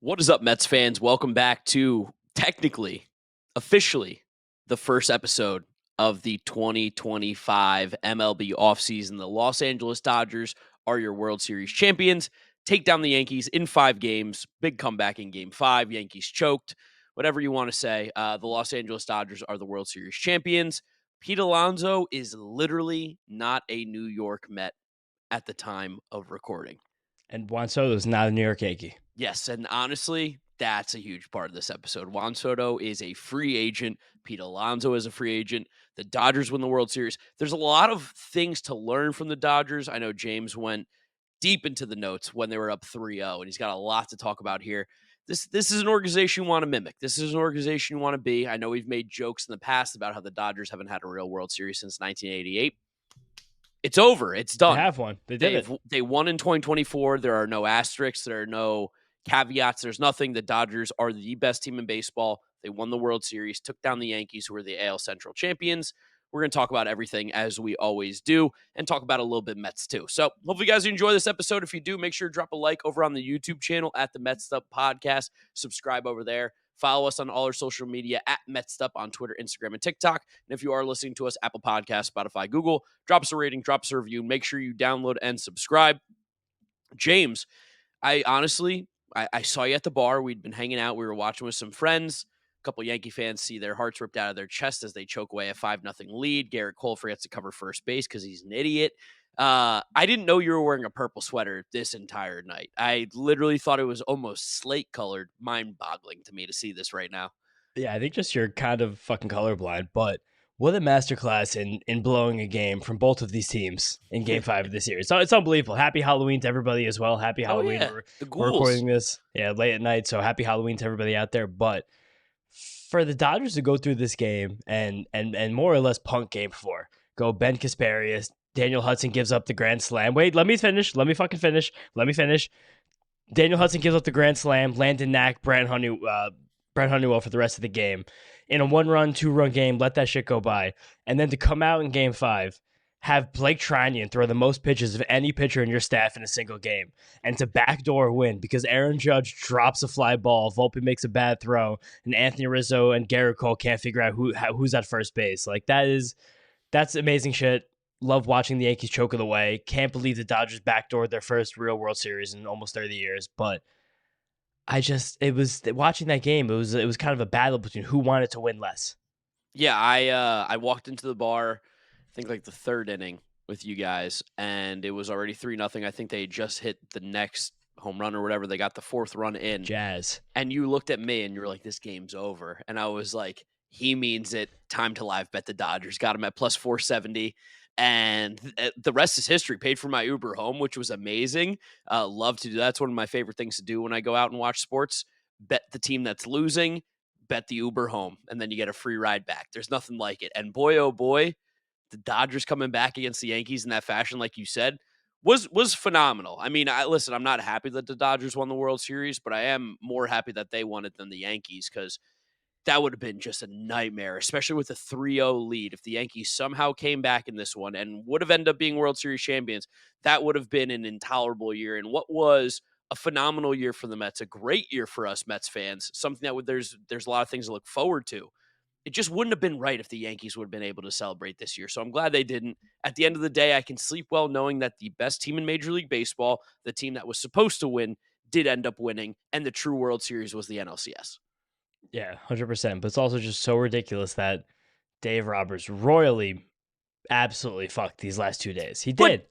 What is up, Mets fans? Welcome back to officially, the first episode of the 2025 MLB offseason. The Los Angeles Dodgers are your World Series champions. Take down the Yankees in 5 games. Big comeback in Game 5. Yankees choked. Whatever you want to say, the Los Angeles Dodgers are the World Series champions. Pete Alonso is literally not a New York Met at the time of recording. And Juan Soto is not a New York Yankee. Yes, and honestly, that's a huge part of this episode. Juan Soto is a free agent. Pete Alonso is a free agent. The Dodgers win the World Series. There's a lot of things to learn from the Dodgers. I know James went deep into the notes when they were up 3-0, and he's got a lot to talk about here. This is an organization you want to mimic. This is an organization you want to be. I know we've made jokes in the past about how the Dodgers haven't had a real World Series since 1988. It's over. It's done. They have one. They won in 2024. There are no asterisks. There are no caveats. There's nothing. The Dodgers are the best team in baseball. They won the World Series, took down the Yankees, who are the AL Central champions. We're going to talk about everything as we always do and talk about a little bit Mets too. So hopefully you guys enjoy this episode. If you do, make sure to drop a like over on the YouTube channel at the Mets'd Podcast. Subscribe over there. Follow us on all our social media at Mets'd on Twitter, Instagram, and TikTok. And if you are listening to us, Apple Podcasts, Spotify, Google, drop us a rating, drop us a review. Make sure you download and subscribe. James, I honestly saw you at the bar. We'd been hanging out. We were watching with some friends. A couple Yankee fans see their hearts ripped out of their chest as they choke away a 5-0 lead. Garrett Cole forgets to cover first base because he's an idiot. I didn't know you were wearing a purple sweater this entire night. I literally thought it was almost slate-colored. Mind-boggling to me to see this right now. Yeah, I think just you're kind of fucking colorblind, but what a masterclass in blowing a game from both of these teams in Game 5 of this series. So it's unbelievable. Happy Halloween to everybody as well. Happy Halloween. Yeah. We're recording this late at night, so happy Halloween to everybody out there. But for the Dodgers to go through this game and more or less punk Game 4, go Ben Kasparius, Daniel Hudson gives up the grand slam. Wait, let me finish. Daniel Hudson gives up the grand slam. Landon Knack, Brent Honeywell for the rest of the game. In a 1-run, 2-run game, let that shit go by. And then to come out in Game 5, have Blake Treinen throw the most pitches of any pitcher in your staff in a single game, and to backdoor win because Aaron Judge drops a fly ball, Volpe makes a bad throw, and Anthony Rizzo and Garrett Cole can't figure out who's at first base. Like that's amazing shit. Love watching the Yankees choke it away. Can't believe the Dodgers backdoored their first real World Series in almost 30 years. But watching that game, it was kind of a battle between who wanted to win less. Yeah, I walked into the bar, I think like the third inning with you guys, and it was already 3-0. I think they just hit the next home run or whatever. They got the 4th run in. Jazz. And you looked at me and you were like, this game's over. And I was like, he means it. Time to live bet the Dodgers. Got him at plus 470. And the rest is history. Paid for my Uber home, which was amazing. Love to do that. That's one of my favorite things to do when I go out and watch sports. Bet the team that's losing, bet the Uber home, and then you get a free ride back. There's nothing like it. And boy, oh boy, the Dodgers coming back against the Yankees in that fashion, like you said, was phenomenal. I mean, listen, I'm not happy that the Dodgers won the World Series, but I am more happy that they won it than the Yankees because that would have been just a nightmare, especially with a 3-0 lead. If the Yankees somehow came back in this one and would have ended up being World Series champions, that would have been an intolerable year. And what was a phenomenal year for the Mets, a great year for us Mets fans, something that there's a lot of things to look forward to. It just wouldn't have been right if the Yankees would have been able to celebrate this year. So I'm glad they didn't. At the end of the day, I can sleep well knowing that the best team in Major League Baseball, the team that was supposed to win, did end up winning, and the true World Series was the NLCS. Yeah, 100%. But it's also just so ridiculous that Dave Roberts royally, absolutely fucked these last 2 days. He did.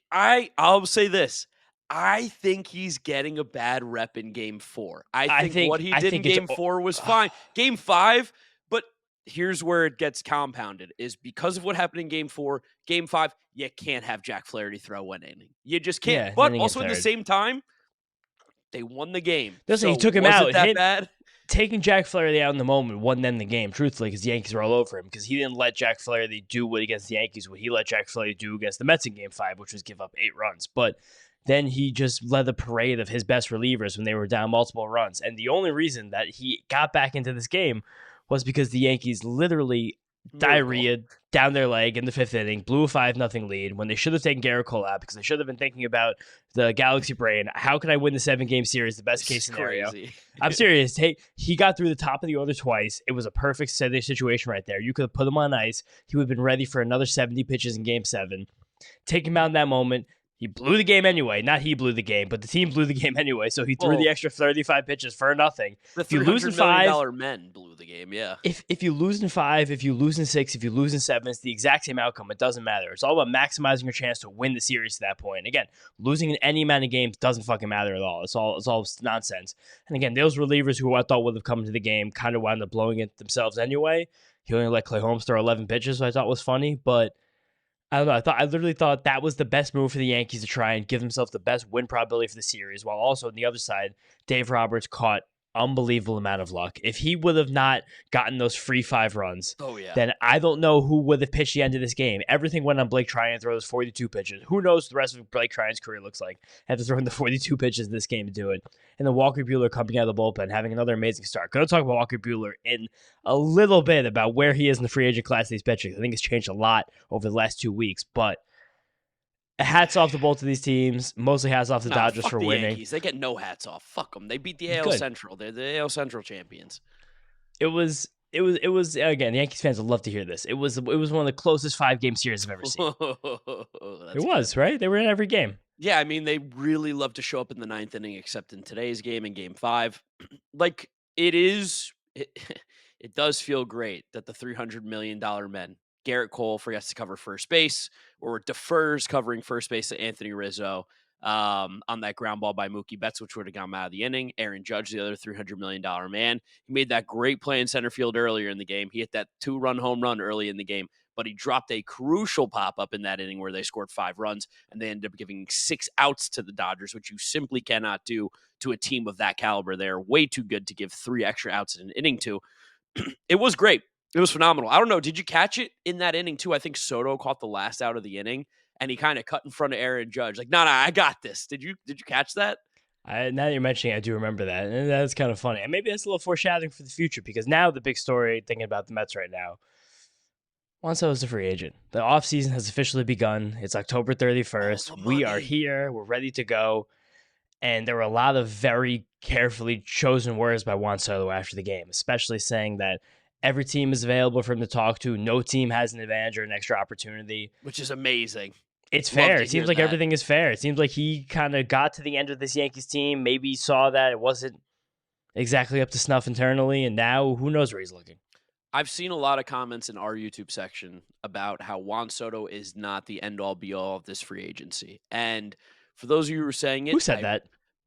But I'll say this. I think he's getting a bad rep in Game 4. I think what he did in Game 4 was fine. Game 5, but here's where it gets compounded, is because of what happened in Game 4, Game 5, you can't have Jack Flaherty throw one inning. You just can't. Yeah, but also at the same time, they won the game. Listen, he took him out. Was it that bad? Taking Jack Flaherty out in the moment won them the game, truthfully, because the Yankees were all over him, because he didn't let Jack Flaherty do what against the Yankees, what he let Jack Flaherty do against the Mets in Game 5, which was give up 8 runs. But then he just led the parade of his best relievers when they were down multiple runs. And the only reason that he got back into this game was because the Yankees literally Miracle. diarrhea down their leg in the fifth inning, blew a 5-0 lead when they should have taken Garrett Cole out because they should have been thinking about the Galaxy brain. How can I win the 7-game series? The best This case is scenario. crazy. I'm serious. Hey, he got through the top of the order twice. It was a perfect situation right there. You could have put him on ice. He would have been ready for another 70 pitches in game 7. Take him out in that moment. He blew the game anyway. Not he blew the game, but the team blew the game anyway. So he threw the Well, extra 35 pitches for nothing. the If you lose in $300 million 5, men blew the game. Yeah. if you lose in 5, if you lose in 6, if you lose in 7, it's the exact same outcome. It doesn't matter. It's all about maximizing your chance to win the series to that point. Again, losing in any amount of games doesn't fucking matter at all. It's all nonsense. And again, those relievers who I thought would have come into the game kind of wound up blowing it themselves anyway. He only let Clay Holmes throw 11 pitches, which I thought was funny, but I don't know. I literally thought that was the best move for the Yankees to try and give themselves the best win probability for the series, while also on the other side, Dave Roberts caught unbelievable amount of luck. If he would have not gotten those free 5 runs, Oh, yeah. then I don't know who would have pitched the end of this game. Everything went on Blake Tryon to throw those 42 pitches. Who knows what the rest of Blake Tryon's career looks like after throwing the 42 pitches in this game to do it. And then Walker Buehler coming out of the bullpen, having another amazing start. Going to talk about Walker Buehler in a little bit about where he is in the free agent class that he's pitching. I think it's changed a lot over the last 2 weeks, but hats off to both of these teams. Mostly hats off to Nah, Dodgers fuck for the winning. Yankees. They get no hats off. Fuck them. They beat the AL Good. Central. They're the AL Central champions. It was again. Yankees fans would love to hear this. It was one of the closest 5-game series I've ever seen. It was right. They were in every game. Yeah, I mean, they really love to show up in the 9th inning, except in today's game in Game 5. Like, it does feel great that the $300 million men, Garrett Cole forgets to cover first base or defers covering first base to Anthony Rizzo on that ground ball by Mookie Betts, which would have gone out of the inning. Aaron Judge, the other $300 million man, he made that great play in center field earlier in the game. He hit that 2-run home run early in the game, but he dropped a crucial pop-up in that inning where they scored 5 runs, and they ended up giving 6 outs to the Dodgers, which you simply cannot do to a team of that caliber. They're way too good to give 3 extra outs in an inning to. It was great. It was phenomenal. I don't know. Did you catch it in that inning, too? I think Soto caught the last out of the inning, and he kind of cut in front of Aaron Judge. Like, no, I got this. Did you catch that? Now that you're mentioning it, I do remember that. And that's kind of funny. And maybe that's a little foreshadowing for the future because now the big story, thinking about the Mets right now, Juan Soto is a free agent. The offseason has officially begun. It's October 31st. Oh, the We are money. here. We're ready to go. And there were a lot of very carefully chosen words by Juan Soto after the game, especially saying that every team is available for him to talk to. No team has an advantage or an extra opportunity. Which is amazing. It's Love fair. to It seems hear like that. everything is fair. It seems like he kind of got to the end of this Yankees team, maybe saw that it wasn't exactly up to snuff internally, and now who knows where he's looking. I've seen a lot of comments in our YouTube section about how Juan Soto is not the end-all be-all of this free agency. And for those of you who are saying it, Who said that?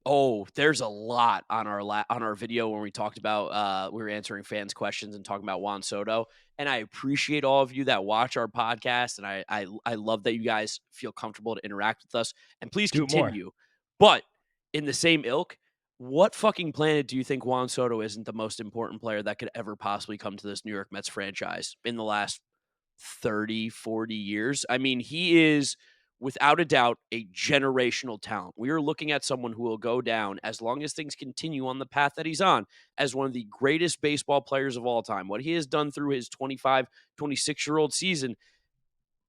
Oh, there's a lot on our video when we talked about we were answering fans' questions and talking about Juan Soto. And I appreciate all of you that watch our podcast, and I love that you guys feel comfortable to interact with us. And please Do it more. continue. But in the same ilk, what fucking planet do you think Juan Soto isn't the most important player that could ever possibly come to this New York Mets franchise in the last 30, 40 years? I mean, he is without a doubt a generational talent. We are looking at someone who will go down, as long as things continue on the path that he's on, as one of the greatest baseball players of all time. What he has done through his 25, 26-year-old season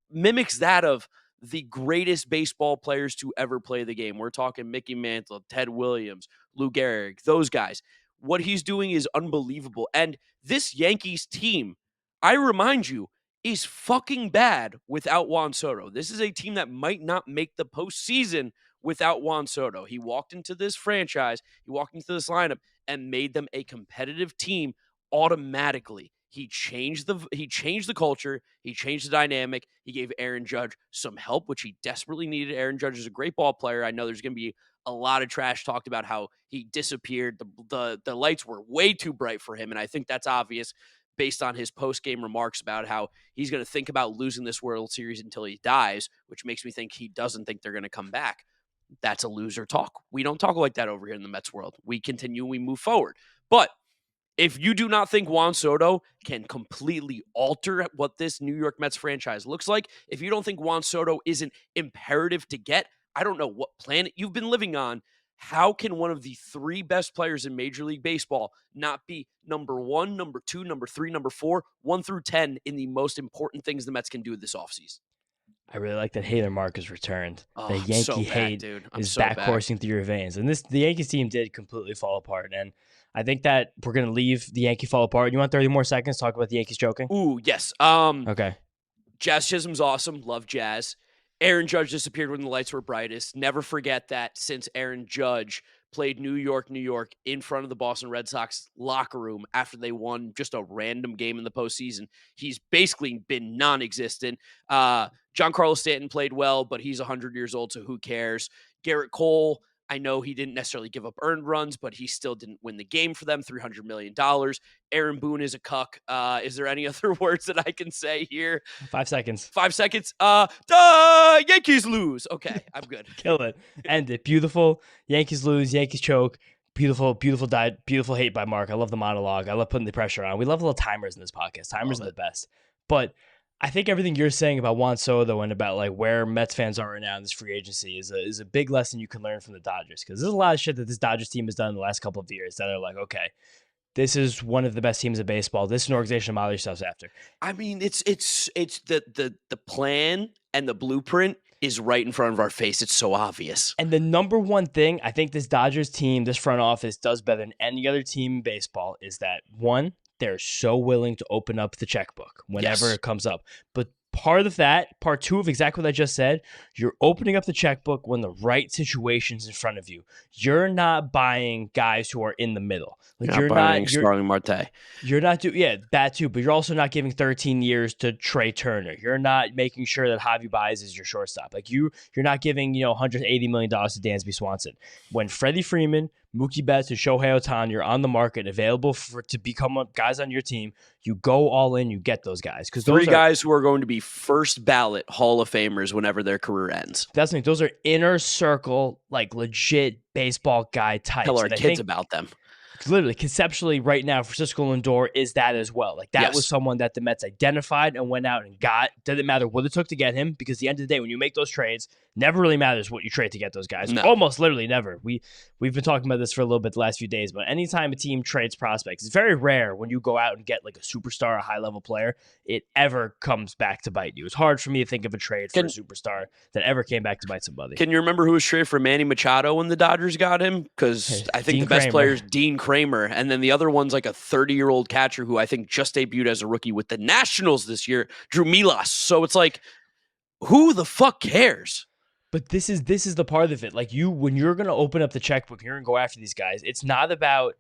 mimics that of the greatest baseball players to ever play the game. We're talking Mickey Mantle, Ted Williams, Lou Gehrig, those guys. What he's doing is unbelievable. And this Yankees team, I remind you, is fucking bad without Juan Soto. This is a team that might not make the postseason without Juan Soto. He walked into this franchise, he walked into this lineup and made them a competitive team automatically. He changed the culture, he changed the dynamic. He gave Aaron Judge some help, which he desperately needed. Aaron Judge is a great ball player. I know there's going to be a lot of trash talked about how he disappeared. The lights were way too bright for him, and I think that's obvious based on his post-game remarks about how he's going to think about losing this World Series until he dies, which makes me think he doesn't think they're going to come back. That's a loser talk. We don't talk like that over here in the Mets world. We continue, we move forward. But if you do not think Juan Soto can completely alter what this New York Mets franchise looks like, if you don't think Juan Soto isn't imperative to get, I don't know what planet you've been living on, How can one of the three best players in Major League Baseball not be number one, number two, number three, number four, 1 through 10 in the most important things the Mets can do this offseason? I really like that hater mark has returned. Oh, The I'm so Yankee back, hate dude. I'm is so back back. coursing through your veins. And the Yankees team did completely fall apart. And I think that we're going to leave the Yankee fall apart. You want 30 more seconds to talk about the Yankees joking? Ooh, yes. Okay. Jazz Chisholm's awesome. Love Jazz. Aaron Judge disappeared when the lights were brightest. Never forget that since Aaron Judge played New York, New York in front of the Boston Red Sox locker room after they won just a random game in the postseason, he's basically been non-existent. Giancarlo Stanton played well, but he's 100 years old, so who cares? Garrett Cole, I know he didn't necessarily give up earned runs, but he still didn't win the game for them, $300 million. Aaron Boone is a cuck. Is there any other words that I can say here? 5 seconds. 5 seconds. The Yankees lose. Okay, I'm good. Kill it. End it. Beautiful. Yankees lose. Yankees choke. Beautiful, beautiful beautiful hate by Mark. I love the monologue. I love putting the pressure on. We love little timers in this podcast. Timers are the best. But I think everything you're saying about Juan Soto and about like where Mets fans are right now in this free agency is a big lesson you can learn from the Dodgers, because there's a lot of shit that this Dodgers team has done in the last couple of years that are like, okay, this is one of the best teams in baseball. This is an organization to model yourselves after. I mean, it's the plan and the blueprint is right in front of our face. It's so obvious. And the number one thing I think this Dodgers team, this front office does better than any other team in baseball is that, one, they're so willing to open up the checkbook whenever it comes up. But part of that, part two of exactly what I just said, you're opening up the checkbook when the right situation's in front of you. You're not buying guys who are in the middle. Like you're not Starling Marte. You're not that too, but you're also not giving 13 years to Trey Turner. You're not making sure that Javi Baez is your shortstop. Like you're not giving, $180 million to Dansby Swanson. When Freddie Freeman, Mookie Betts, and Shohei Ohtani are on the market, available to become guys on your team, you go all in, you get those guys. Because three guys who are going to be first ballot Hall of Famers whenever their career ends. That's the thing. Those are inner circle, like legit baseball guy types. Tell our kids about them. Literally, conceptually, right now, Francisco Lindor is that as well. Like that was someone that the Mets identified and went out and got. Didn't matter what it took to get him, because at the end of the day, when you make those trades, never really matters what you trade to get those guys. No. Almost literally never. We've been talking about this for a little bit the last few days, but anytime a team trades prospects, it's very rare when you go out and get like a superstar, a high level player, it ever comes back to bite you. It's hard for me to think of a trade for a superstar that ever came back to bite somebody. Can you remember who was traded for Manny Machado when the Dodgers got him? Because I think the best player is Dean Kramer, and then the other one's like a 30-year-old catcher who I think just debuted as a rookie with the Nationals this year, Drew Milas. So it's like, who the fuck cares? But this is the part of it. Like when you're going to open up the checkbook, you're going to go after these guys. It's not about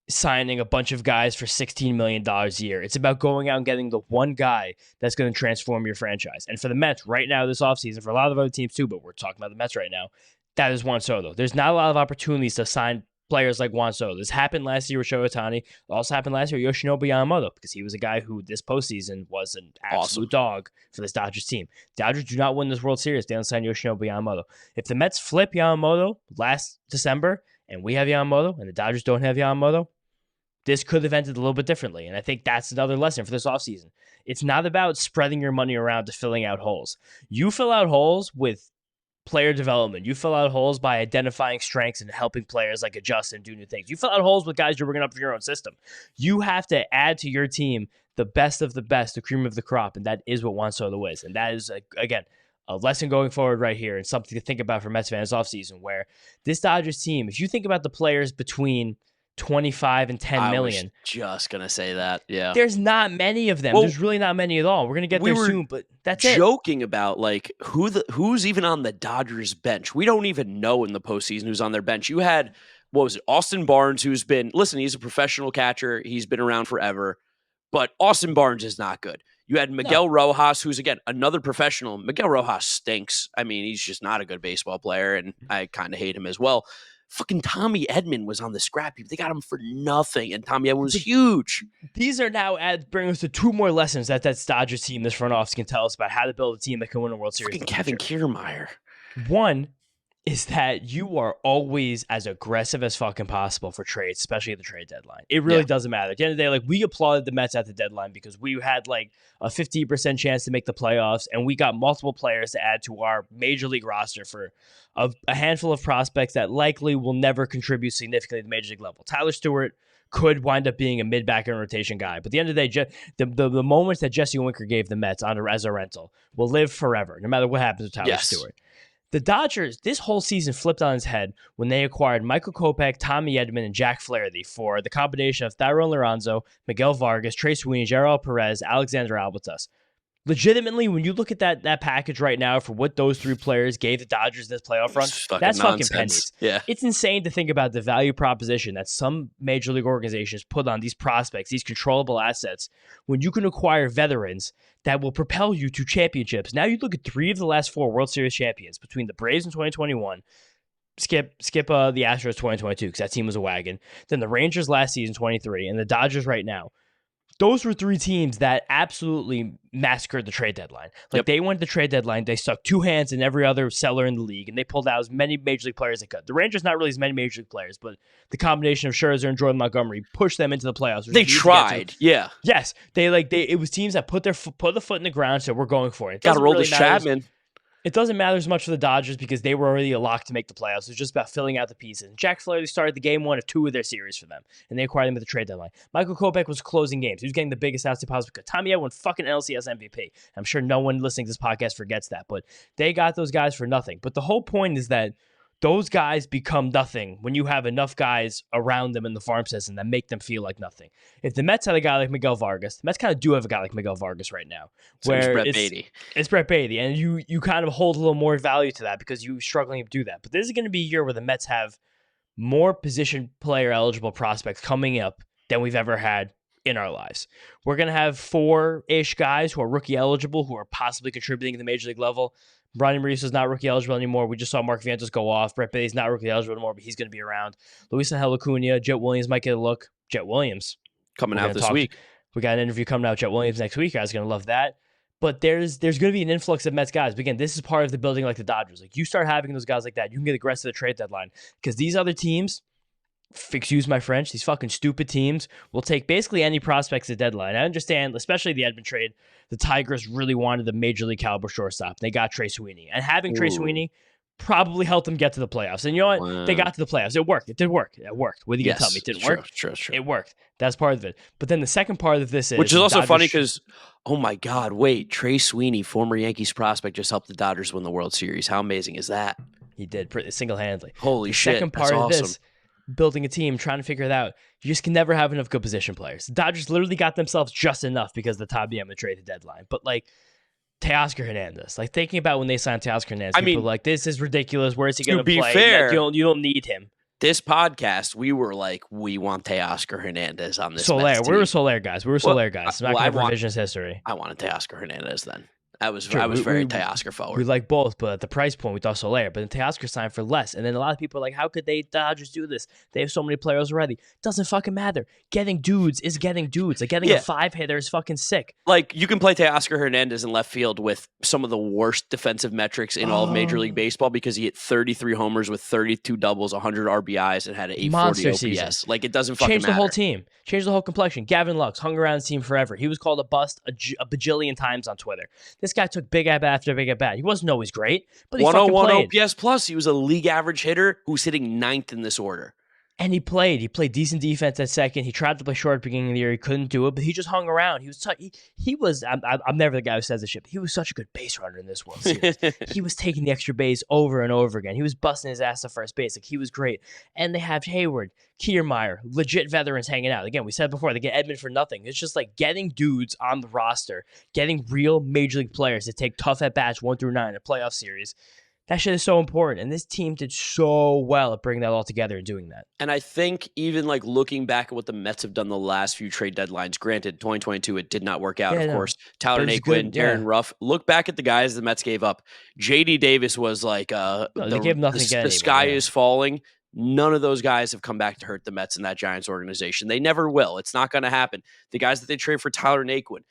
signing a bunch of guys for $16 million a year. It's about going out and getting the one guy that's going to transform your franchise. And for the Mets right now this offseason, for a lot of other teams too, but we're talking about the Mets right now, that is Juan Soto. There's not a lot of opportunities to sign players like Juan Soto. This happened last year with Shohei Ohtani. It also happened last year with Yoshinobu Yamamoto, because he was a guy who this postseason was an absolute dog for this Dodgers team. Dodgers do not win this World Series. They don't sign Yoshinobu Yamamoto. If the Mets flip Yamamoto last December and we have Yamamoto and the Dodgers don't have Yamamoto, this could have ended a little bit differently. And I think that's another lesson for this offseason. It's not about spreading your money around to filling out holes. You fill out holes with player development. You fill out holes by identifying strengths and helping players like adjust and do new things. You fill out holes with guys you're bringing up from your own system. You have to add to your team the best of the best, the cream of the crop, and that is what Juan Soto is. And that is, again, a lesson going forward right here, and something to think about for Mets fans offseason, where this Dodgers team, if you think about the players between 25 and 10 million. I was just going to say that, yeah. There's not many of them. There's really not many at all. We're going to get there soon, but that's it. Joking about like who's even on the Dodgers bench. We don't even know in the postseason who's on their bench. You had, Austin Barnes, who's been, he's a professional catcher. He's been around forever, but Austin Barnes is not good. You had Miguel Rojas, who's, again, another professional. Miguel Rojas stinks. I mean, he's just not a good baseball player, and I kind of hate him as well. Fucking Tommy Edman was on the scrap heap. They got him for nothing, and Tommy Edman was huge. These are now bringing us to two more lessons that Dodgers team, this front office, can tell us about how to build a team that can win a World Series. Fucking Kevin Kiermaier. One, is that you are always as aggressive as fucking possible for trades, especially at the trade deadline. It really Yeah. doesn't matter. At the end of the day, like, we applauded the Mets at the deadline because we had like a 50% chance to make the playoffs, and we got multiple players to add to our major league roster for a handful of prospects that likely will never contribute significantly to the major league level. Tyler Stewart could wind up being a mid-back and rotation guy. But at the end of the day, the moments that Jesse Winker gave the Mets as a rental will live forever, no matter what happens with Tyler Stewart. The Dodgers, this whole season flipped on its head when they acquired Michael Kopech, Tommy Edman, and Jack Flaherty for the combination of Thairo Lorenzo, Miguel Vargas, Trey Sweeney, Gerald Perez, Alexander Albatus. Legitimately, when you look at that package right now for what those three players gave the Dodgers this playoff run, that's fucking pennies. Yeah. It's insane to think about the value proposition that some major league organizations put on these prospects, these controllable assets, when you can acquire veterans that will propel you to championships. Now you look at 3 of the last 4 World Series champions between the Braves in 2021, skip the Astros 2022 because that team was a wagon, then the Rangers last season 23, and the Dodgers right now. Those were 3 teams that absolutely massacred the trade deadline. Like, they went to the trade deadline, they stuck 2 hands in every other seller in the league, and they pulled out as many major league players as they could. The Rangers, not really as many major league players, but the combination of Scherzer and Jordan Montgomery pushed them into the playoffs. They tried, yeah. Yes, it was teams that put the foot in the ground, so we're going for it. Got to roll this Chapman. It doesn't matter as much for the Dodgers because they were already a lock to make the playoffs. It was just about filling out the pieces. And Jack Flaherty started the game 1 of 2 of their series for them, and they acquired him at the trade deadline. Michael Kopech was closing games. He was getting the biggest outs he possibly could. Tommy Edman won fucking NLCS MVP. I'm sure no one listening to this podcast forgets that, but they got those guys for nothing. But the whole point is that those guys become nothing when you have enough guys around them in the farm system that make them feel like nothing. If the Mets had a guy like Miguel Vargas, the Mets kind of do have a guy like Miguel Vargas right now. Where it's Brett Baty, and you kind of hold a little more value to that because you're struggling to do that. But this is going to be a year where the Mets have more position player eligible prospects coming up than we've ever had in our lives. We're going to have 4-ish guys who are rookie eligible who are possibly contributing at the major league level. Ronnie Maurice is not rookie eligible anymore. We just saw Mark Vientos go off. Brett Baty's not rookie eligible anymore, but he's going to be around. Luis Angel Acuna, Jet Williams might get a look. Jet Williams. Coming out this week. We got an interview coming out with Jet Williams next week. You guys are going to love that. But there's going to be an influx of Mets guys. But again, this is part of the building like the Dodgers. Like, you start having those guys like that, you can get aggressive at the trade deadline. Because these other teams, excuse my French, these fucking stupid teams will take basically any prospects at the deadline. I understand, especially the Edman trade, the Tigers really wanted the major league caliber shortstop. They got Trey Sweeney. And having Trey Sweeney probably helped them get to the playoffs. And you know what? Wow. They got to the playoffs. It worked. It did work. It worked. What are you going to tell me? It didn't work? True. It worked. That's part of it. But then the second part of this is... Which is also funny because, oh my God, wait, Trey Sweeney, former Yankees prospect, just helped the Dodgers win the World Series. How amazing is that? He did, single-handedly. Holy shit, second part of this, building a team, trying to figure it out, you just can never have enough good position players. The Dodgers literally got themselves just enough because of the Tommy Edman trade deadline. But, like, Teoscar Hernandez. Like, thinking about when they signed Teoscar Hernandez, people were like, this is ridiculous. Where is he going to play? To be fair, you don't need him. This podcast, we were like, we want Teoscar Hernandez on this Soler. We were Soler guys. Soler guys. I'm not going to revisionist history. I wanted Teoscar Hernandez then. I was very Teoscar forward. We like both, but at the price point, we thought Soler. But then Teoscar signed for less. And then a lot of people are like, how could the Dodgers do this? They have so many players already. Doesn't fucking matter. Getting dudes is getting dudes. Like, getting a 5-hitter is fucking sick. Like, you can play Teoscar Hernandez in left field with some of the worst defensive metrics in all of Major League Baseball because he hit 33 homers with 32 doubles, 100 RBIs, and had an 840 OPS. Season. Like, it doesn't fucking matter. Changed the whole team. Changed the whole complexion. Gavin Lux hung around the team forever. He was called a bust a bajillion times on Twitter. This guy took big at bat after big at bat. He wasn't always great, but he 101 fucking played. OPS plus. He was a league average hitter who's hitting 9th in this order. And he played. He played decent defense at second. He tried to play short at the beginning of the year. He couldn't do it, but he just hung around. He was he was. I'm never the guy who says this shit. But he was such a good base runner in this World Series. He was taking the extra base over and over again. He was busting his ass to first base. Like, he was great. And they have Hayward, Kiermaier, legit veterans hanging out. Again, we said before, they get Edman for nothing. It's just like getting dudes on the roster, getting real major league players that take tough at bats 1 through 9 in a playoff series. That shit is so important, and this team did so well at bringing that all together and doing that. And I think even like looking back at what the Mets have done the last few trade deadlines, granted, 2022, it did not work out, of course. Tyler Naquin, Darren Ruff. Look back at the guys the Mets gave up. J.D. Davis was like, they gave nothing to the sky is falling. None of those guys have come back to hurt the Mets in that Giants organization. They never will. It's not going to happen. The guys that they trade for Tyler Naquin,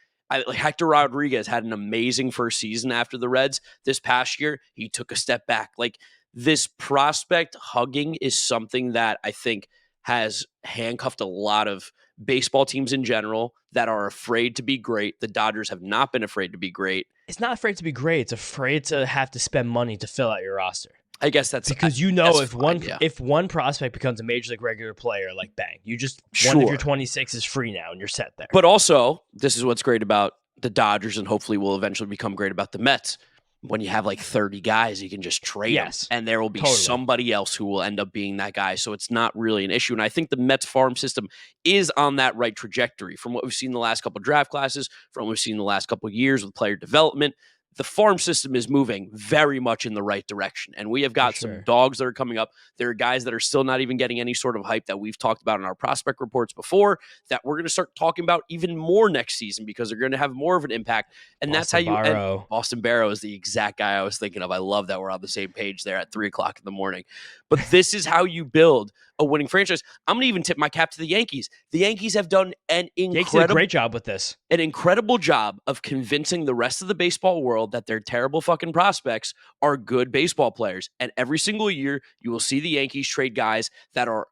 Hector Rodriguez had an amazing first season after the Reds. This past year, he took a step back. Like, this prospect hugging is something that I think has handcuffed a lot of baseball teams in general that are afraid to be great. The Dodgers have not been afraid to be great. It's not afraid to be great. It's afraid to have to spend money to fill out your roster. I guess that's because if one prospect becomes a major league regular player, like bang, one of your 26 is free now and you're set there. But also, this is what's great about the Dodgers and hopefully will eventually become great about the Mets. When you have like 30 guys, you can just trade them, and there will be somebody else who will end up being that guy. So it's not really an issue. And I think the Mets farm system is on that right trajectory from what we've seen in the last couple of draft classes, from what we've seen in the last couple of years with player development. The farm system is moving very much in the right direction. And we have got some dogs that are coming up. There are guys that are still not even getting any sort of hype that we've talked about in our prospect reports before that we're going to start talking about even more next season because they're going to have more of an impact. And that's how you end. Boston Barrow is the exact guy I was thinking of. I love that we're on the same page there at 3:00 in the morning. But this is how you build a winning franchise. I'm going to even tip my cap to the Yankees. The Yankees have done an great job with this. An incredible job of convincing the rest of the baseball world that their terrible fucking prospects are good baseball players. And every single year, you will see the Yankees trade guys that are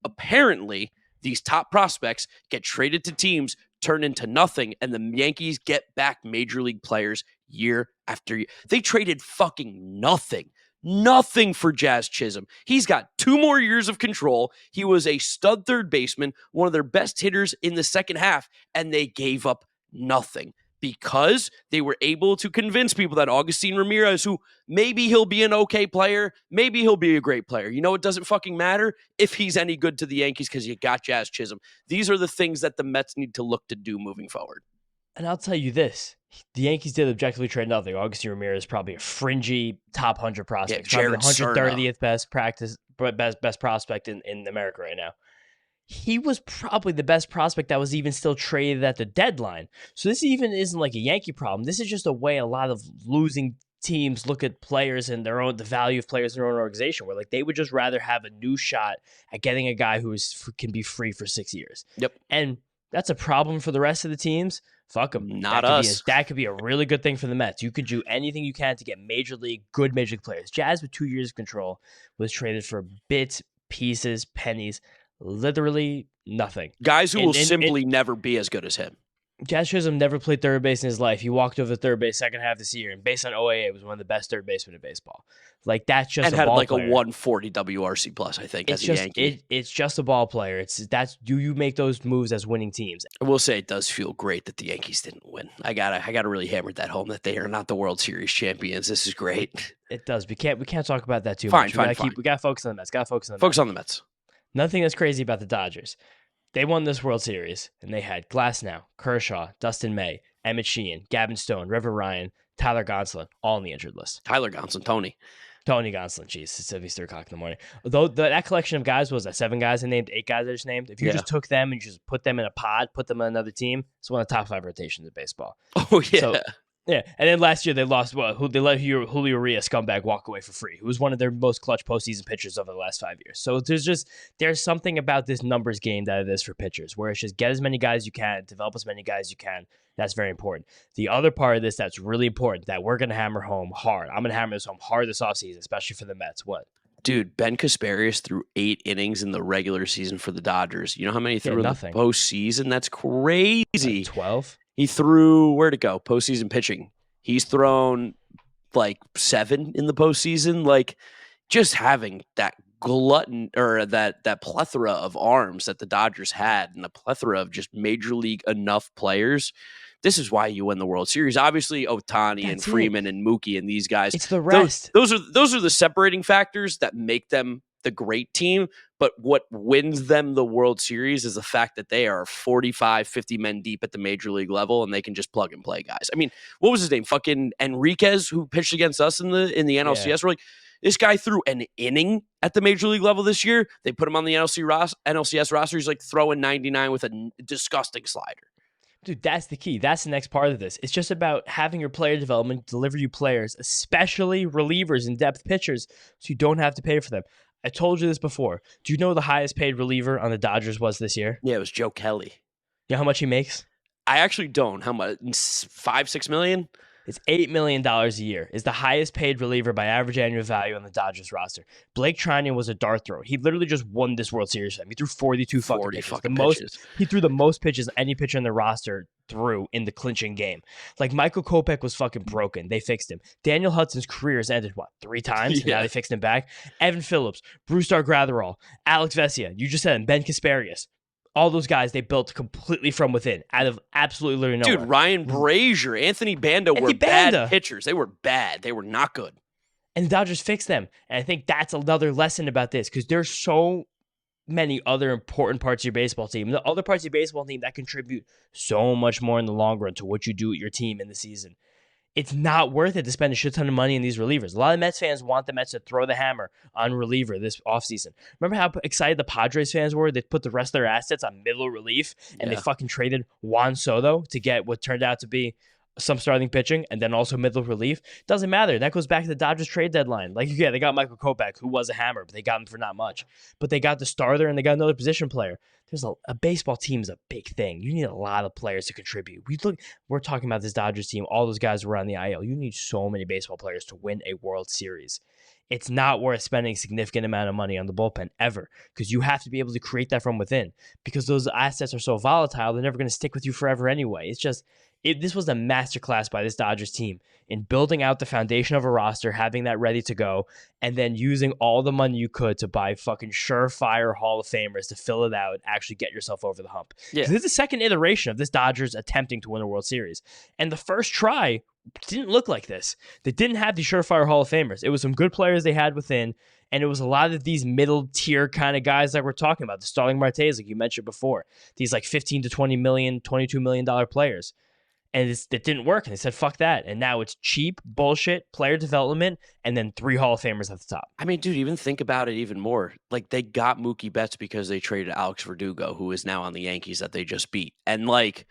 apparently these top prospects get traded to teams, turn into nothing, and the Yankees get back major league players year after year. They traded fucking nothing for Jazz Chisholm. He's got 2 more years of control. He was a stud third baseman, one of their best hitters in the second half, and they gave up nothing because they were able to convince people that Augustin Ramirez, who maybe he'll be an okay player, maybe he'll be a great player. You know, it doesn't fucking matter if he's any good to the Yankees because you got Jazz Chisholm. These are the things that the Mets need to look to do moving forward. And I'll tell you this. The Yankees did objectively trade nothing. Augustin Ramirez is probably a fringy top 100 prospect. Yeah, probably the 130th best prospect in America right now. He was probably the best prospect that was even still traded at the deadline. So this even isn't like a Yankee problem. This is just a way a lot of losing teams look at players and the value of players in their own organization, where like they would just rather have a new shot at getting a guy who can be free for 6 years. Yep. And that's a problem for the rest of the teams. Fuck them. Not us. That could be a really good thing for the Mets. You could do anything you can to get good major league players. Jazz with 2 years of control was traded for bits, pieces, pennies, literally nothing. Guys who will simply never be as good as him. Jazz Chisholm never played third base in his life. He walked over third base second half this year, and based on OAA, was one of the best third basemen in baseball. Like that's just and had like player. A 140 WRC plus, I think, as a Yankee. It's just a ball player. Do you make those moves as winning teams? I will say it does feel great that the Yankees didn't win. I gotta really hammer that home that they are not the World Series champions. This is great. It does. We can't talk about that too much. We gotta focus on the Mets. Focus on the Mets. Nothing that's crazy about the Dodgers. They won this World Series, and they had Glasnow, Kershaw, Dustin May, Emmett Sheehan, Gavin Stone, River Ryan, Tyler Gonsolin, all on the injured list. Tyler Gonsolin, Tony Gonsolin, jeez, it's 3:00 in the morning. Though that collection of guys was 7 guys I named, 8 guys I just named. If you just took them and you just put them in a pod, put them on another team, it's one of the top 5 rotations in baseball. Oh yeah. So, yeah, and then last year they lost. They let Julio Urias scumbag walk away for free, who was one of their most clutch postseason pitchers over the last 5 years. So there's something about this numbers game that it is for pitchers, where it's just get as many guys as you can, develop as many guys as you can. That's very important. The other part of this that's really important that we're going to hammer home hard. I'm going to hammer this home hard this offseason, especially for the Mets. What? Dude, Ben Kasparius threw 8 innings in the regular season for the Dodgers. You know how many he threw in the postseason? That's crazy. Like 12? He threw, where'd it go? Postseason pitching. He's thrown like 7 in the postseason. Like just having that glutton or that plethora of arms that the Dodgers had and the plethora of just major league enough players. This is why you win the World Series. Obviously, Ohtani and Freeman and Mookie and these guys. It's the rest. Those are the separating factors that make them the great team. But what wins them the World Series is the fact that they are 45, 50 men deep at the major league level and they can just plug and play guys. I mean, what was his name? Fucking Enriquez, who pitched against us in the NLCS. Yeah. We're like, this guy threw an inning at the major league level this year. They put him on the NLCS roster. He's like throwing 99 with a disgusting slider. Dude, that's the key. That's the next part of this. It's just about having your player development deliver you players, especially relievers and depth pitchers, so you don't have to pay for them. I told you this before. Do you know the highest paid reliever on the Dodgers was this year? Yeah, it was Joe Kelly. You know how much he makes? I actually don't. How much? 5-6 million? It's $8 million a year. Is the highest paid reliever by average annual value on the Dodgers roster. Blake Treinen was a dart thrower. He literally just won this World Series for them. He threw 42 fucking 40 pitches. fucking pitches. He threw the most pitches any pitcher in the roster threw in the clinching game. Like, Michael Kopech was fucking broken. They fixed him. Daniel Hudson's career has ended, 3 times? And now they fixed him back. Evan Phillips, Brusdar Graterol, Alex Vesia, you just said him, Ben Kasparius. All those guys they built completely from within, out of absolutely literally nowhere. Dude, Ryan Brazier, Anthony Banda were bad pitchers. They were bad. They were not good. And the Dodgers fixed them. And I think that's another lesson about this, because there's so many other important parts of your baseball team. The other parts of your baseball team that contribute so much more in the long run to what you do with your team in the season. It's not worth it to spend a shit ton of money in these relievers. A lot of Mets fans want the Mets to throw the hammer on reliever this offseason. Remember how excited the Padres fans were? They put the rest of their assets on middle relief, and they fucking traded Juan Soto to get what turned out to be some starting pitching and then also middle relief. Doesn't matter. That goes back to the Dodgers trade deadline. Like, yeah, they got Michael Kopech, who was a hammer, but they got him for not much. But they got the starter and they got another position player. There's a baseball team is a big thing. You need a lot of players to contribute. We're talking about this Dodgers team. All those guys were on the IL. You need so many baseball players to win a World Series. It's not worth spending a significant amount of money on the bullpen ever, because you have to be able to create that from within, because those assets are so volatile. They're never going to stick with you forever anyway. It's just, this was a masterclass by this Dodgers team in building out the foundation of a roster, having that ready to go, and then using all the money you could to buy fucking surefire Hall of Famers to fill it out and actually get yourself over the hump. Yeah. This is the second iteration of this Dodgers attempting to win a World Series. And the first try didn't look like this. They didn't have these surefire Hall of Famers. It was some good players they had within, and it was a lot of these middle tier kind of guys that we're talking about, the Starling Martes, like you mentioned before, these like 15 to 20 million, $22 million players. And it didn't work, and they said, fuck that. And now it's cheap bullshit, player development, and then 3 Hall of Famers at the top. I mean, dude, even think about it even more. Like, they got Mookie Betts because they traded Alex Verdugo, who is now on the Yankees that they just beat. And, like,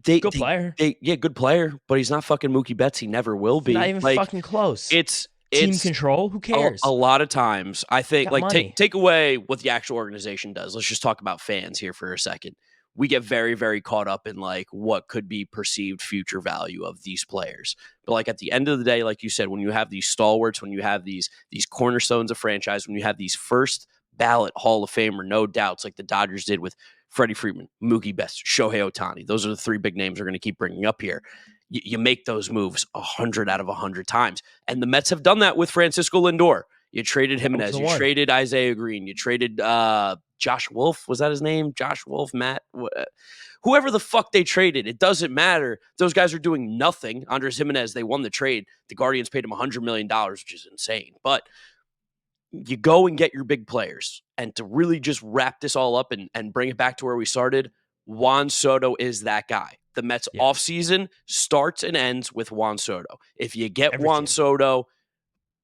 good player. Good player, but he's not fucking Mookie Betts. He never will be. Not even fucking close. It's team control. Who cares? A lot of times, I think, like, take away what the actual organization does. Let's just talk about fans here for a second. We get very, very caught up in like what could be perceived future value of these players. But like at the end of the day, like you said, when you have these stalwarts, when you have these cornerstones of franchise, when you have these first ballot Hall of Famer, no doubts, like the Dodgers did with Freddie Freeman, Mookie Betts, Shohei Ohtani. Those are the 3 big names we're going to keep bringing up here. You make those moves 100 out of 100 times. And the Mets have done that with Francisco Lindor. You traded Jimenez. You traded Isaiah Green. You traded Josh Wolf. Was that his name? Josh Wolf, Matt? Whoever the fuck they traded. It doesn't matter. Those guys are doing nothing. Andres Jimenez, they won the trade. The Guardians paid him $100 million, which is insane. But you go and get your big players. And to really just wrap this all up and bring it back to where we started, Juan Soto is that guy. The Mets offseason starts and ends with Juan Soto. If you get Juan Soto,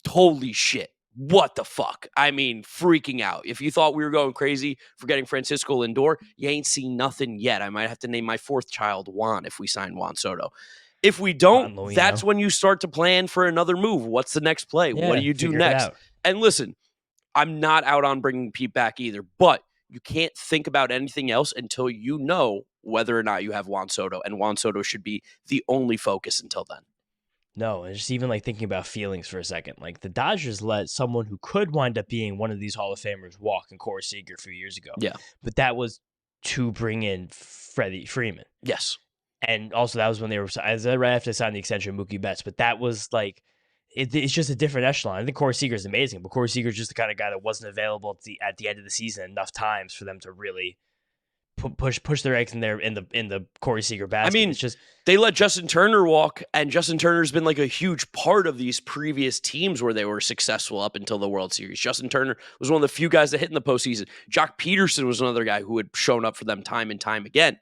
holy shit. What the fuck? I mean, freaking out. If you thought we were going crazy for getting Francisco Lindor, you ain't seen nothing yet. I might have to name my 4th child Juan if we sign Juan Soto. If we don't, that's when you start to plan for another move. What's the next play? What do you do next? And listen, I'm not out on bringing Pete back either, but you can't think about anything else until you know whether or not you have Juan Soto, and Juan Soto should be the only focus until then. No, and just even like thinking about feelings for a second, like the Dodgers let someone who could wind up being one of these Hall of Famers walk in Corey Seager a few years ago. Yeah. But that was to bring in Freddie Freeman. Yes. And also that was when they were, right after they signed the extension of Mookie Betts, but that was like, it's just a different echelon. I think Corey Seager is amazing, but Corey Seager is just the kind of guy that wasn't available at the end of the season enough times for them to really push their eggs in the Corey Seager basket. I mean, it's just they let Justin Turner walk, and Justin Turner's been like a huge part of these previous teams where they were successful up until the World Series. Justin Turner was one of the few guys that hit in the postseason. Jock Peterson was another guy who had shown up for them time and time again.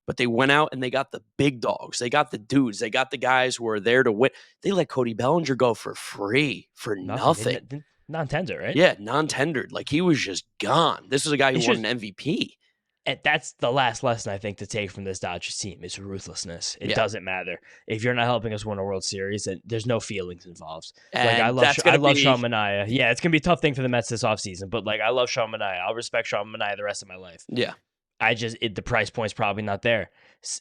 But they went out and they got the big dogs. They got the dudes. They got the guys who are there to win. They let Cody Bellinger go for free, for nothing. Non-tender, right? Yeah, non-tendered. Like, he was just gone. This is a guy who won an MVP. And that's the last lesson I think to take from this Dodgers team is ruthlessness. It doesn't matter. If you're not helping us win a World Series, then there's no feelings involved. And like I love Sean Manaea. Yeah, it's gonna be a tough thing for the Mets this offseason, but like I love Sean Manaea. I'll respect Sean Manaea the rest of my life. Yeah. The price point's probably not there.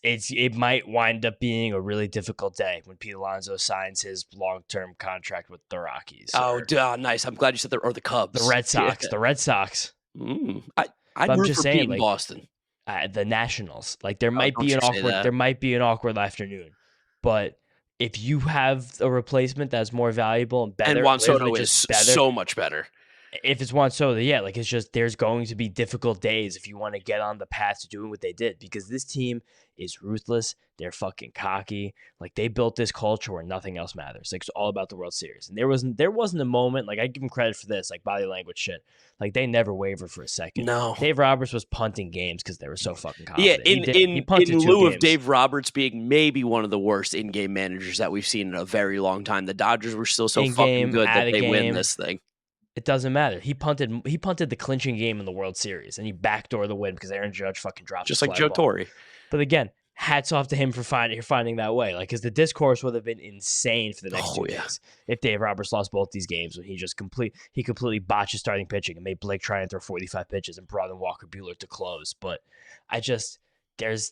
It might wind up being a really difficult day when Pete Alonso signs his long-term contract with the Rockies Oh, or nice. I'm glad you said the the Cubs. Red Sox. Yeah. The Red Sox. I'd But I'm root just for Pete saying, in like Boston. the Nationals. Like Oh, don't you say that. there might be an awkward afternoon, but if you have a replacement that's more valuable and And better, Juan literally Soto is just better, so much better. if it's Juan Soto, yeah, like it's just there's going to be difficult days if you want to get on the path to doing what they did because this team is ruthless. They're fucking cocky. Like they built this culture where nothing else matters. Like it's all about the World Series. And there wasn't a moment like I give them credit for this, like body language shit. Like they never wavered for a second. No. Dave Roberts was punting games because they were so fucking Yeah, confident. in punted lieu 2 of games. Dave Roberts being maybe one of the worst in-game managers that we've seen in a very long time, the Dodgers were still so fucking good that they win this thing. It doesn't matter. He punted the clinching game in the World Series, and he backdoored the win because Aaron Judge fucking dropped just the like Joe ball. Torre. But again, hats off to him for finding that way. Like, because the discourse would have been insane for the next 2 days if Dave Roberts lost both these games when he completely botched his starting pitching and made Blake try and throw 45 pitches and brought in Walker Buehler to close. But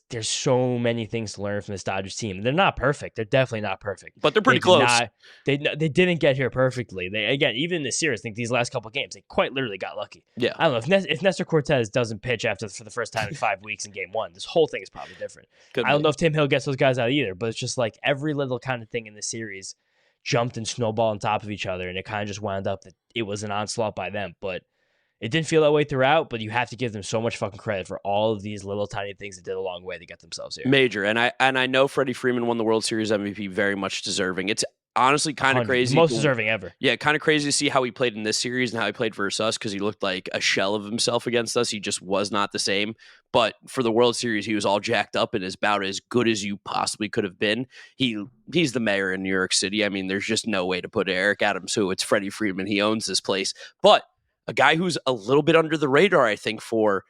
there's so many things to learn from this Dodgers team. They're not perfect. They're definitely not perfect. But they're pretty close. They didn't get here perfectly. Even in this series, I think these last couple of games, they quite literally got lucky. Yeah. I don't know if Nestor Cortez doesn't pitch for the first time in 5 weeks in Game 1, this whole thing is probably different. I don't know if Tim Hill gets those guys out either, but it's just like every little kind of thing in this series jumped and snowballed on top of each other, and it kind of just wound up that it was an onslaught by them. But it didn't feel that way throughout, but you have to give them so much fucking credit for all of these little tiny things that did a long way to get themselves here. Major. And I know Freddie Freeman won the World Series MVP, very much deserving. It's honestly kind of crazy. Most deserving ever. Yeah, kind of crazy to see how he played in this series and how he played versus us because he looked like a shell of himself against us. He just was not the same. But for the World Series, he was all jacked up and is about as good as you possibly could have been. He's the mayor in New York City. I mean, there's just no way to put Eric Adams, who it's Freddie Freeman. He owns this place. But a guy who's a little bit under the radar, I think, for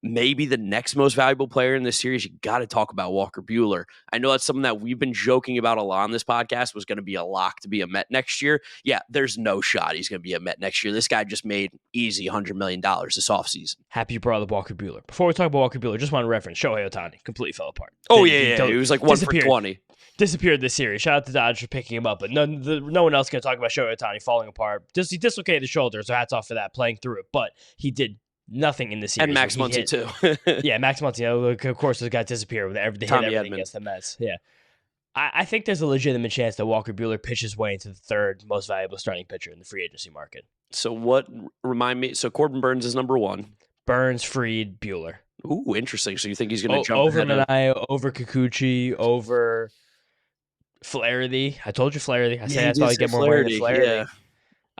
maybe the next most valuable player in this series, you got to talk about Walker Buehler. I know that's something that we've been joking about a lot on this podcast, was going to be a lock to be a Met next year. Yeah, there's no shot he's going to be a Met next year. This guy just made easy $100 million this offseason. Happy you brought up Walker Buehler. Before we talk about Walker Buehler, just want to reference Shohei Ohtani. Completely fell apart. Oh, yeah. He was like 1 for 20. Disappeared this series. Shout out to Dodgers for picking him up, but no one else can talk about Shohei Ohtani falling apart. He dislocated his shoulder, so hats off for that, playing through it. But he did nothing in the series. And Max Muncy, too. Yeah, Max Muncy, of course, got disappeared with everything against the Mets. Yeah. I think there's a legitimate chance that Walker Buehler pitches his way into the third most valuable starting pitcher in the free agency market. So remind me, so Corbin Burns is number 1. Burns, Fried, Buehler. Ooh, interesting. So you think he's going to jump over ahead Manaea, over Kikuchi, over Flaherty. I told you Flaherty. I said that's how I get more money than Flaherty. Yeah.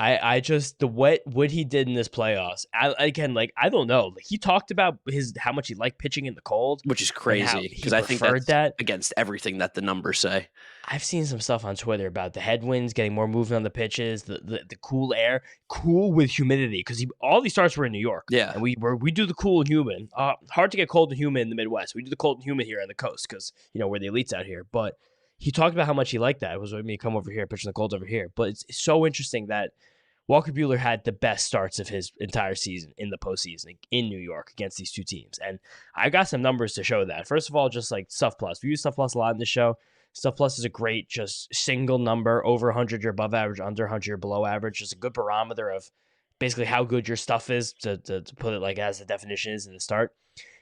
I just what he did in this playoffs. I don't know. Like, he talked about how much he liked pitching in the cold, which is crazy because I think that's against everything that the numbers say. I've seen some stuff on Twitter about the headwinds, getting more movement on the pitches, the cool air, cool with humidity, because all these starts were in New York. Yeah, and we do the cool and humid. Hard to get cold and humid in the Midwest. We do the cold and humid here on the coast because we're the elites out here. But he talked about how much he liked that. It was with me come over here, pitching the cold over here. But it's so interesting that Walker Buehler had the best starts of his entire season in the postseason in New York against these two teams. And I got some numbers to show that. First of all, just like Stuff Plus. We use Stuff Plus a lot in this show. Stuff Plus is a great just single number. Over 100, you're above average. Under 100, you're below average. Just a good barometer of basically how good your stuff is, to put it like as the definition is in the start.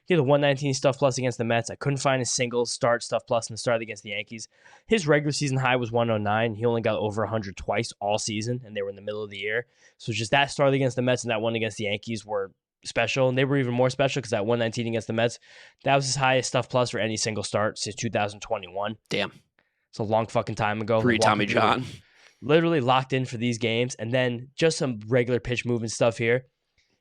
He had a 119 Stuff Plus against the Mets. I couldn't find a single start Stuff Plus in the start against the Yankees. His regular season high was 109. He only got over 100 twice all season, and they were in the middle of the year. So just that start against the Mets and that one against the Yankees were special, and they were even more special because that 119 against the Mets, that was his highest Stuff Plus for any single start since 2021. Damn. It's a long fucking time ago. Tommy John. Literally locked in for these games, and then just some regular pitch movement stuff here.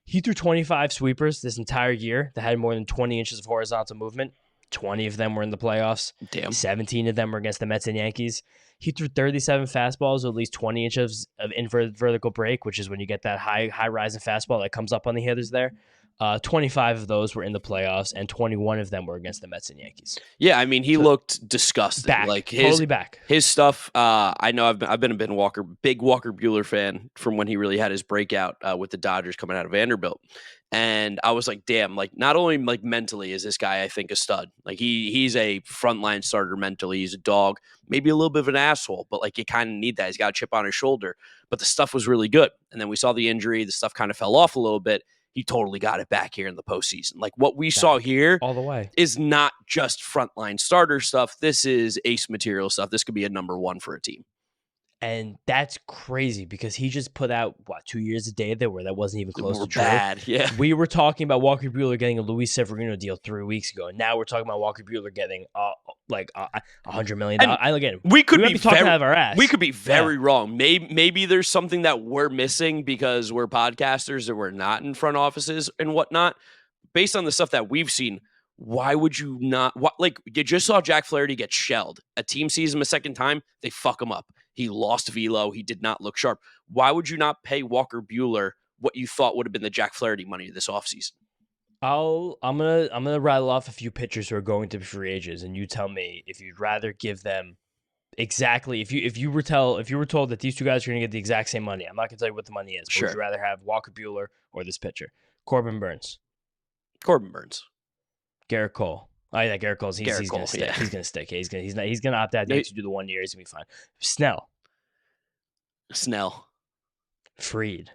He threw 25 sweepers this entire year that had more than 20 inches of horizontal movement. 20 of them were in the playoffs. Damn. 17 of them were against the Mets and Yankees. He threw 37 fastballs with at least 20 inches of inverted vertical break, which is when you get that high rising fastball that comes up on the hitters there. 25 of those were in the playoffs, and 21 of them were against the Mets and Yankees. Yeah, I mean, he So looked disgusting. back, Like totally back. his stuff. I know I've been a big Walker Buehler fan from when he really had his breakout with the Dodgers coming out of Vanderbilt, and I was like, damn, like not only like mentally is this guy I think a stud. Like he's a frontline starter mentally. He's a dog, maybe a little bit of an asshole, but like you kind of need that. He's got a chip on his shoulder, but the stuff was really good. And then we saw the injury. The stuff kind of fell off a little bit. He totally got it back here in the postseason. Like what we saw here all the way is not just frontline starter stuff. This is ace material stuff. This could be a number one for a team. And that's crazy because he just put out, 2 years a day there where that wasn't even close to true. Bad, yeah. We were talking about Walker Buehler getting a Luis Severino deal 3 weeks ago. And now we're talking about Walker Buehler getting $100 million. Again, we could be talking out of our ass. We could be very wrong. Maybe there's something that we're missing because we're podcasters that we're not in front offices and whatnot. Based on the stuff that we've seen, why would you not? Like you just saw Jack Flaherty get shelled. A team sees him a second time, they fuck him up. He lost velo. He did not look sharp. Why would you not pay Walker Buehler what you thought would have been the Jack Flaherty money this offseason? I'm gonna rattle off a few pitchers who are going to be free agents, and you tell me if you'd rather give them exactly if you were told that these two guys are going to get the exact same money. I'm not going to tell you what the money is. But Sure. Would you rather have Walker Buehler or this pitcher? Corbin Burns. Garrett Cole. Oh yeah, Garrett Cole. He's going to stick. Yeah. He's going to stick. He's going to opt out to do the 1 year. He's going to be fine. Snell. Fried.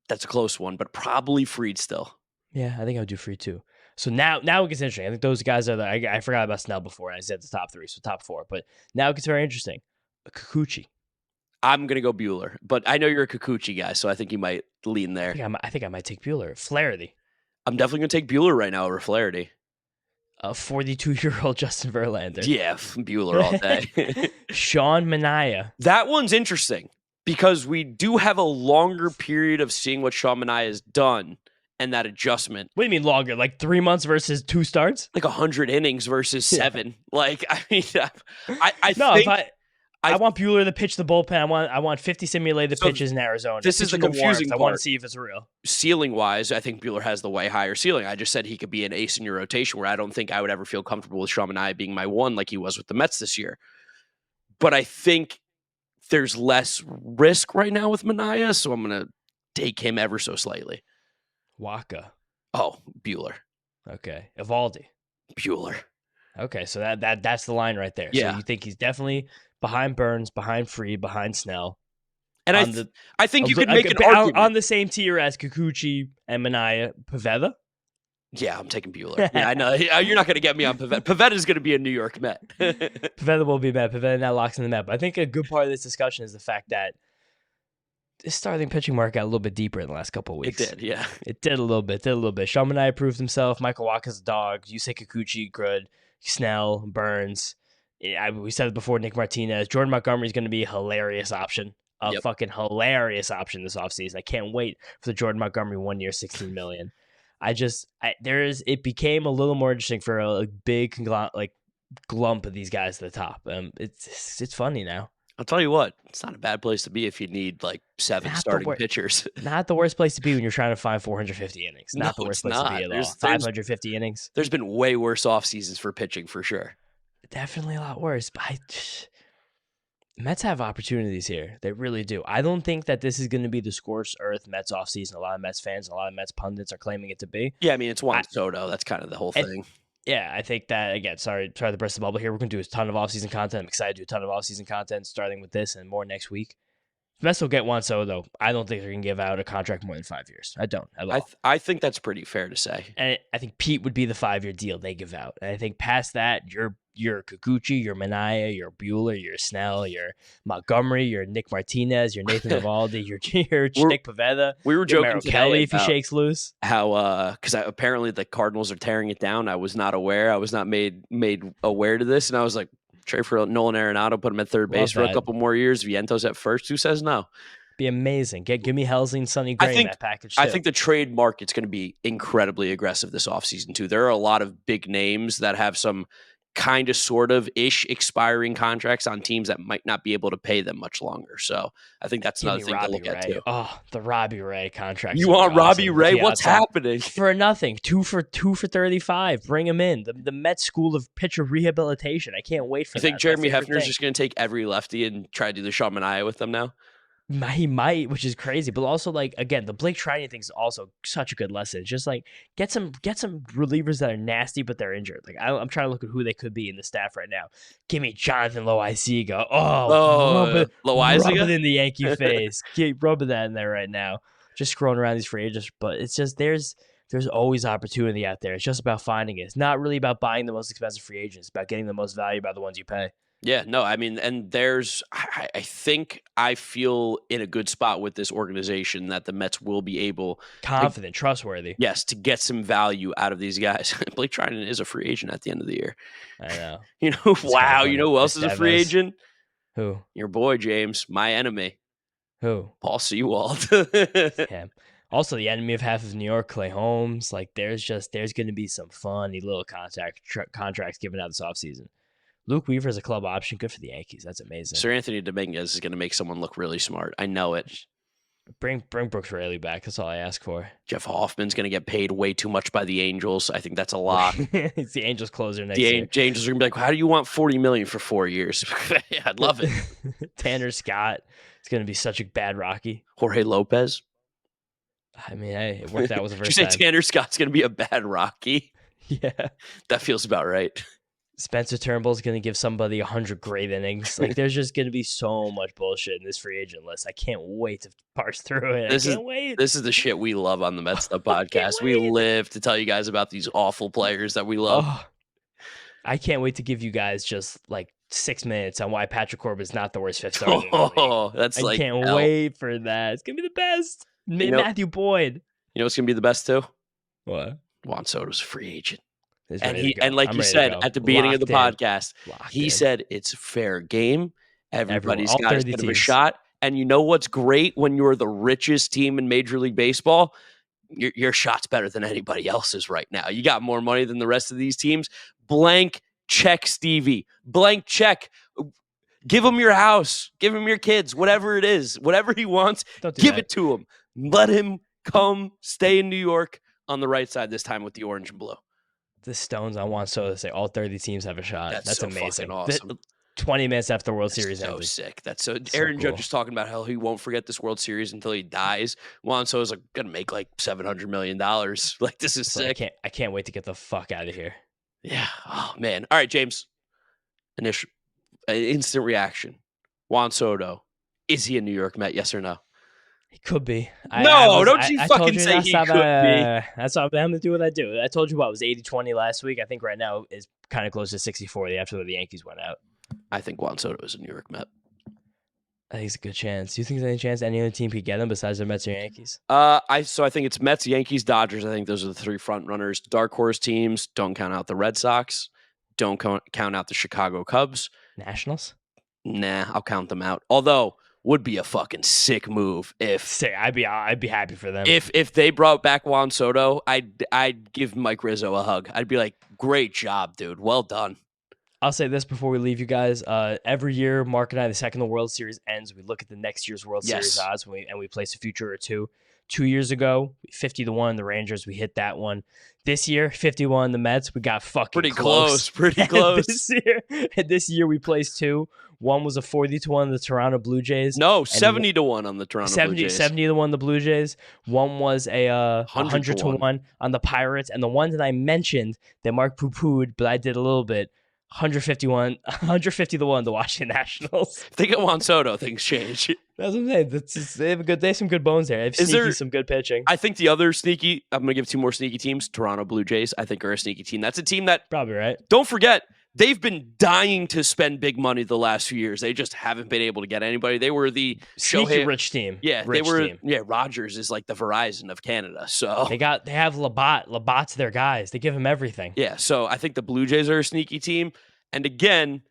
That's a close one, but probably Fried still. Yeah, I think I would do Fried too. So now it gets interesting. I think those guys are I forgot about Snell before. I said the top 3, so top 4. But now it gets very interesting. Kikuchi. I'm going to go Buehler, but I know you're a Kikuchi guy, so I think you might lean there. I think I might take Buehler. Flaherty. I'm definitely going to take Buehler right now over Flaherty. 42-year-old Justin Verlander. Yeah, Buehler all day. Sean Manaea. That one's interesting because we do have a longer period of seeing what Sean Manaea has done and that adjustment. What do you mean longer? Like 3 months versus 2 starts? Like 100 innings versus 7. Like, I mean, I want Buehler to pitch the bullpen. I want 50 simulated pitches in Arizona. This is the confusing part. I want to see if it's real. Ceiling-wise, I think Buehler has the way higher ceiling. I just said he could be an ace in your rotation where I don't think I would ever feel comfortable with Sean Manaea being my one like he was with the Mets this year. But I think there's less risk right now with Manaea, so I'm going to take him ever so slightly. Waka. Oh, Buehler. Okay. Evaldi. Buehler. Okay, so that's the line right there. Yeah. So you think he's definitely behind Burns, behind Fried, behind Snell. And I think you could make an argument. On the same tier as Kikuchi and Manaea. Pivetta? Yeah, I'm taking Buehler. Yeah, I know. You're not going to get me on Pivetta. Pivetta is going to be a New York Met. Pivetta will be Met. Pivetta now locks in the Met. But I think a good part of this discussion is the fact that this starting pitching market got a little bit deeper in the last couple of weeks. It did, yeah. It did a little bit. Sean Manaea proved himself. Michael Wacha's a dog. Yusei Kikuchi, good. Snell, Burns. We said it before, Nick Martinez. Jordan Montgomery is going to be a hilarious option. Fucking hilarious option this offseason. I can't wait for the Jordan Montgomery 1 year, $16 million. It became a little more interesting for a big glump of these guys at the top. It's funny now. I'll tell you what, it's not a bad place to be if you need like 7 starting pitchers. Not the worst place to be when you're trying to find 450 innings. Not the worst place to be at all. 550 innings. There's been way worse off seasons for pitching for sure. Definitely a lot worse. But Mets have opportunities here. They really do. I don't think that this is going to be the scorched earth Mets offseason. A lot of Mets fans, a lot of Mets pundits are claiming it to be. Yeah, I mean, it's Juan Soto. That's kind of the whole thing. Yeah, I think that, again, sorry to burst the bubble here. We're going to do a ton of offseason content. I'm excited to do a ton of offseason content starting with this and more next week. The Mets will get Juan Soto. I don't think they're going to give out a contract more than 5 years. I don't at all. I think that's pretty fair to say. And I think Pete would be the 5-year deal they give out. And I think past that, you're Kikuchi, you're Manaea, you're Buehler, you're Snell, you're Montgomery, you're Nick Martinez, you're Nathan Eovaldi, you're Nick Pivetta. We were joking today Kelly if he shakes loose. How because apparently the Cardinals are tearing it down. I was not aware. I was not made aware to this, and I was like, trade for Nolan Arenado, put him at third base for a couple more years. Vientos at first. Who says no? Be amazing. Give me Helsing, Sonny Gray in that package too. I think the trade market's going to be incredibly aggressive this offseason too. There are a lot of big names that have some kind of sort of ish expiring contracts on teams that might not be able to pay them much longer. So I think that's Give another me thing to Robbie look at Ray. too. Oh, the Robbie Ray contracts. You are want Robbie awesome. Ray? Yeah, What's happening? For nothing. 2 for 35. Bring him in. The Mets School of Pitcher Rehabilitation. I can't wait for You that. think Jeremy Hefner's just going to take every lefty and try to do the Shawn Mania with them now? He might, which is crazy, but also like again, the Blake Trinan thing is also such a good lesson. It's just like get some relievers that are nasty, but they're injured. Like I'm trying to look at who they could be in the staff right now. Give me Jonathan Loaiziga. Rub it Loaiziga? in the Yankee face. Rub that in there right now. Just scrolling around these free agents, but it's just there's always opportunity out there. It's just about finding it. It's not really about buying the most expensive free agents. It's about getting the most value by the ones you pay. Yeah, no, I mean, and I think I feel in a good spot with this organization that the Mets will be able, confident, trustworthy. Yes, to get some value out of these guys. Blake Trinan is a free agent at the end of the year. I know. Wow. You know who else is a free agent? Who? Your boy, James, my enemy. Who? Paul Sewald. Yeah. Also, the enemy of half of New York, Clay Holmes. Like, there's going to be some funny little contracts given out this offseason. Luke Weaver is a club option. Good for the Yankees. That's amazing. Sir Anthony Dominguez is going to make someone look really smart. I know it. Bring Brooks Raley back. That's all I ask for. Jeff Hoffman's going to get paid way too much by the Angels. I think that's a lot. It's the Angels closer next year. The Angels are going to be like, how do you want $40 million for 4 years? Yeah, I'd love it. Tanner Scott. It's going to be such a bad Rocky. Jorge Lopez. I mean, hey, it worked out with the first Did you time. say Tanner Scott's going to be a bad Rocky? Yeah. That feels about right. Spencer Turnbull's going to give somebody 100 great innings. Like, there's just going to be so much bullshit in this free agent list. I can't wait to parse through it. I can't wait. This is the shit we love on the Mets'd podcast. We live to tell you guys about these awful players that we love. Oh, I can't wait to give you guys just like 6 minutes on why Patrick Corbin is not the worst fifth starter. I can't wait for that. It's going to be the best. Matthew Boyd. You know what's going to be the best too? What? Juan Soto's a free agent. And like you said at the beginning of the podcast, he said it's fair game. Everybody's got a bit of a shot. And you know what's great when you're the richest team in Major League Baseball? Your shot's better than anybody else's right now. You got more money than the rest of these teams. Blank check, Stevie. Blank check. Give him your house. Give him your kids. Whatever it is. Whatever he wants, give it to him. Let him come stay in New York on the right side this time with the orange and blue. The Stones on Juan Soto say all 30 teams have a shot. That's so amazing. Awesome. 20 minutes after the World Series ended. So sick. Aaron Judge is talking about how he won't forget this World Series until he dies. Juan Soto's like gonna make like $700 million. Like, this is sick. I can't wait to get the fuck out of here. Yeah. Oh man. All right, James. Instant reaction. Juan Soto. Is he a New York Met? Yes or no? He could be. Don't you fucking say he could be. That's what I'm going to do what I do. I told you what, it was 80-20 last week. I think right now is kind of close to 60-40 after the Yankees went out. I think Juan Soto is a New York Met. I think it's a good chance. Do you think there's any chance any other team could get him besides the Mets or Yankees? I think it's Mets, Yankees, Dodgers. I think those are the three front runners. Dark horse teams, don't count out the Red Sox. Don't count out the Chicago Cubs. Nationals? Nah, I'll count them out. Although, would be a fucking sick move if I'd be happy for them. If they brought back Juan Soto, I'd give Mike Rizzo a hug. I'd be like, great job, dude. Well done. I'll say this before we leave you guys. Every year, Mark and I, the second the World Series ends, we look at the next year's World Series odds and we place a future or two. 2 years ago, 50-1, the Rangers, we hit that one. This year, 51, the Mets, we got fucking pretty close. Pretty close. This year, we placed two. One was a 40-1, the Toronto Blue Jays. No, 70-1 on the Toronto Blue Jays. 70-1, the Blue Jays. One was a 100-1 on the Pirates. And the one that I mentioned that Mark poo-pooed, but I did a little bit, 150-1, the Washington Nationals. If they get Juan Soto, things change. That's what I'm saying. They have some good bones there. They have some good pitching. I think the other sneaky, I'm going to give two more sneaky teams. Toronto Blue Jays, I think, are a sneaky team. That's a team that, probably right. Don't forget, they've been dying to spend big money the last few years. They just haven't been able to get anybody. They were the sneaky rich team. Yeah, team. Yeah, Rogers is like the Verizon of Canada. So they have Labatt. Labatt's their guys. They give him everything. Yeah, so I think the Blue Jays are a sneaky team. And again,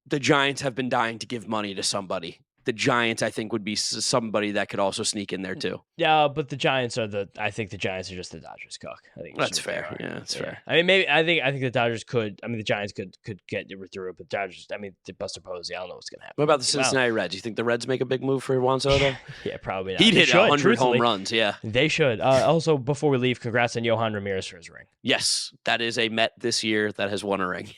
the Giants have been dying to give money to somebody. the Giants, I think, would be somebody that could also sneak in there too. Yeah, but I think the Giants are just the Dodgers cook. I think That's fair. Yeah, that's fair. I mean, maybe I think the Dodgers could. I mean, the Giants could get through it, but Dodgers. I mean, Buster Posey. I don't know what's gonna happen. What about the Cincinnati Reds? You think the Reds make a big move for Juan Soto? Yeah, probably not. He'd hit 100 home runs. Yeah, they should. Also, before we leave, congrats on Yohan Ramirez for his ring. Yes, that is a Met this year that has won a ring.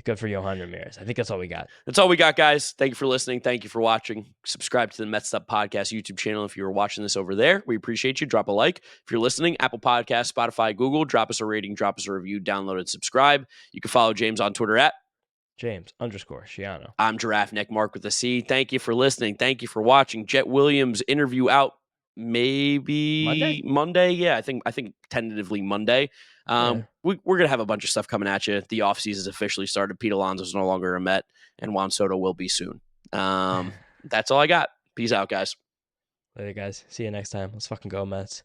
Good for Yohan Ramirez. I think that's all we got. That's all we got, guys. Thank you for listening. Thank you for watching. Subscribe to the Mets'd Podcast YouTube channel if you were watching this over there. We appreciate you. Drop a like. If you're listening, Apple Podcasts, Spotify, Google, drop us a rating, drop us a review, download and subscribe. You can follow James on Twitter at James_Shiano. I'm Giraffe Neck Mark with a C. Thank you for listening. Thank you for watching. Jet Williams interview out maybe Monday. Yeah, I think tentatively Monday. We're gonna have a bunch of stuff coming at you. The offseason's officially started. Pete Alonso's no longer a Met, and Juan Soto will be soon. That's all I got. Peace out, guys. Later, guys. See you next time. Let's fucking go, Mets.